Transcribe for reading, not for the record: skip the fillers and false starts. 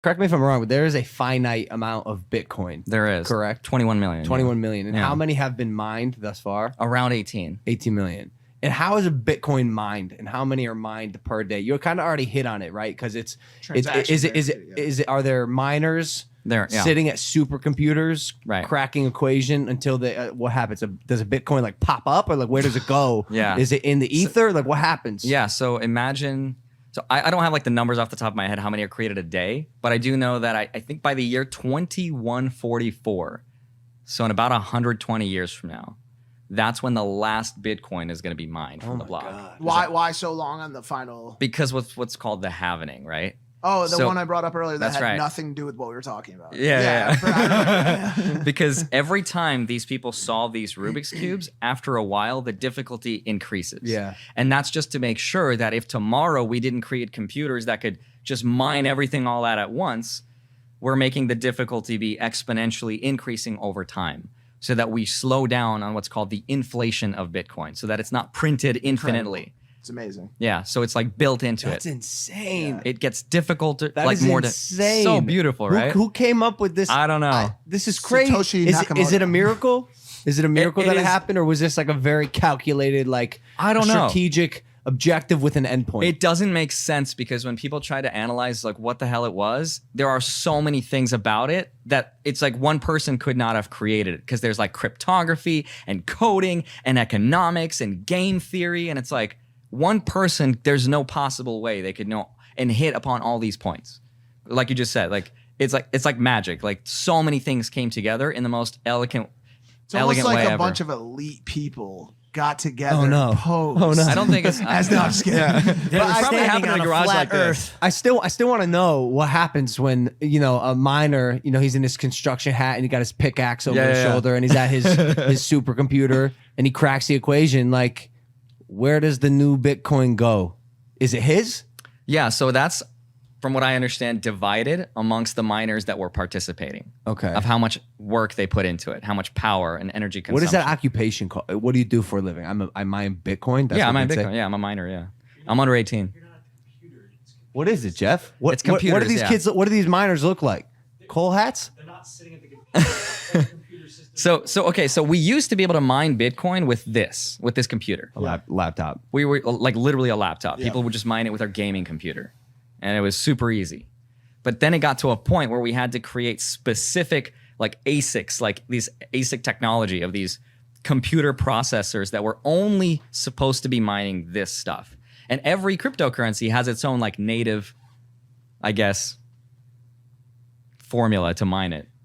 correct me if I'm wrong, but there is a finite amount of Bitcoin. There is. Correct? 21 million. 21 million. And Yeah. how many have been mined thus far? Around 18. 18 million. And how is a Bitcoin mined? And how many are mined per day? You kind of already hit on it, right? Because are there miners sitting at supercomputers, cracking equation until they what happens? Does a Bitcoin like pop up, or like where does it go? Is it in the ether? Like what happens? Yeah. So imagine. So I don't have like the numbers off the top of my head how many are created a day, but I do know that I think by the year 2144, so in about 120 years from now, that's when the last Bitcoin is going to be mined from the block. God. Why so long on the final? Because what's called the halvening, right? Oh, the one I brought up earlier that had nothing to do with what we were talking about. Yeah. Because every time these people solve these Rubik's Cubes, after a while, the difficulty increases. Yeah. And that's just to make sure that if tomorrow we didn't create computers that could just mine everything all out at once, we're making the difficulty be exponentially increasing over time, so that we slow down on what's called the inflation of Bitcoin, so that it's not printed infinitely. It's amazing. Yeah, so it's like built into That's insane. Yeah. It gets difficult to insane. So beautiful, right? Who came up with this? I don't know. This is crazy. Satoshi Nakamoto. Is it a miracle? Is it a miracle that it happened, or was this like a very calculated, like I don't know, strategic objective with an endpoint? It doesn't make sense, because when people try to analyze like what the hell it was, there are so many things about it that it's like one person could not have created it, because there's like cryptography and coding and economics and game theory, and it's like one person, there's no possible way they could know and hit upon all these points. Like you just said, like it's like magic. Like so many things came together in the most elegant way ever. It's almost like a bunch of elite people got together. Oh no! Posed. Oh no! I don't think it's. As not scared. But I probably happened in a garage like this. I still want to know what happens when a miner, he's in his construction hat and he got his pickaxe over his shoulder and he's at his supercomputer and he cracks the equation. Like, where does the new Bitcoin go? Is it his? Yeah. So that's, from what I understand, divided amongst the miners that were participating. Okay. Of how much work they put into it, how much power and energy consumption. What is that occupation called? What do you do for a living? I mine Bitcoin. I mine Bitcoin. Yeah, I'm a miner. Yeah, I'm under 18. What is it, Jeff? It's computers. What do these kids? What do these miners look like? Coal hats? They're not sitting at the computer system. So we used to be able to mine Bitcoin with this computer. Laptop. We were like literally a laptop. People would just mine it with our gaming computer, and it was super easy. But then it got to a point where we had to create specific like ASICs, like these ASIC technology of these computer processors that were only supposed to be mining this stuff. And every cryptocurrency has its own like native, I guess, formula to mine it.